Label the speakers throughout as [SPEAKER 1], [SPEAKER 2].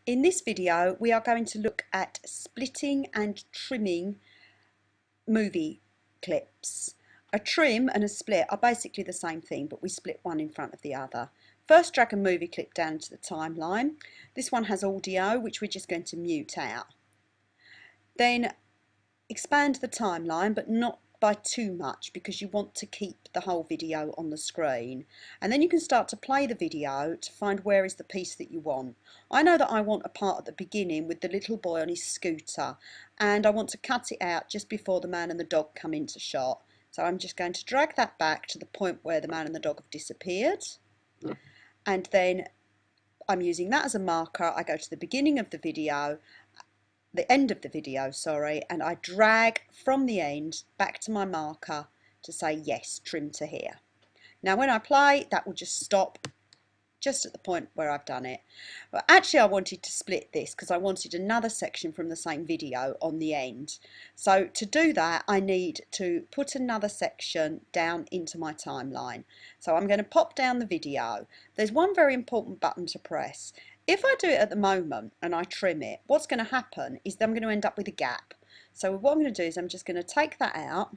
[SPEAKER 1] In this video we are going to look at splitting and trimming movie clips. A trim and a split are basically the same thing, but we split one in front of the other. First, drag a movie clip down into the timeline. This one has audio, which we're just going to mute out. Then expand the timeline, but not by too much, because you want to keep the whole video on the screen. And then you can start to play the video to find where is the piece that you want. I know that I want a part at the beginning with the little boy on his scooter, and I want to cut it out just before the man and the dog come into shot. So I'm just going to drag that back to the point where the man and the dog have disappeared, and then I'm using that as a marker. I go to the beginning of the video, the end of the video, sorry, and I drag from the end back to my marker to say yes, trim to here. Now when I play, that will just stop just at the point where I've done it. But actually I wanted to split this because I wanted another section from the same video on the end. So to do that, I need to put another section down into my timeline. So I'm going to pop down the video. There's one very important button to press. If I do it at the moment and I trim it, what's going to happen is that I'm going to end up with a gap. So what I'm going to do is I'm just going to take that out,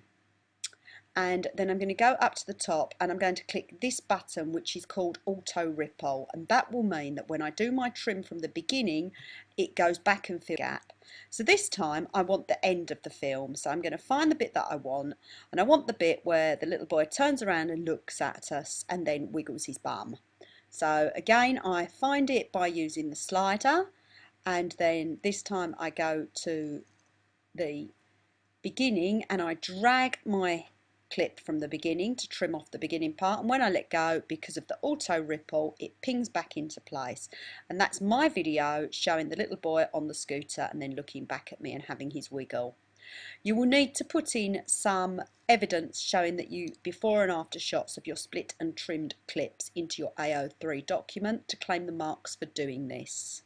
[SPEAKER 1] and then I'm going to go up to the top and I'm going to click this button, which is called auto ripple, and that will mean that when I do my trim from the beginning, it goes back and fills the gap. So this time I want the end of the film, so I'm going to find the bit that I want, and I want the bit where the little boy turns around and looks at us and then wiggles his bum. So again, I find it by using the slider, and then this time I go to the beginning and I drag my clip from the beginning to trim off the beginning part, and when I let go, because of the auto ripple, it pings back into place. And that's my video showing the little boy on the scooter and then looking back at me and having his wiggle. You will need to put in some evidence showing that you before and after shots of your split and trimmed clips into your AO3 document to claim the marks for doing this.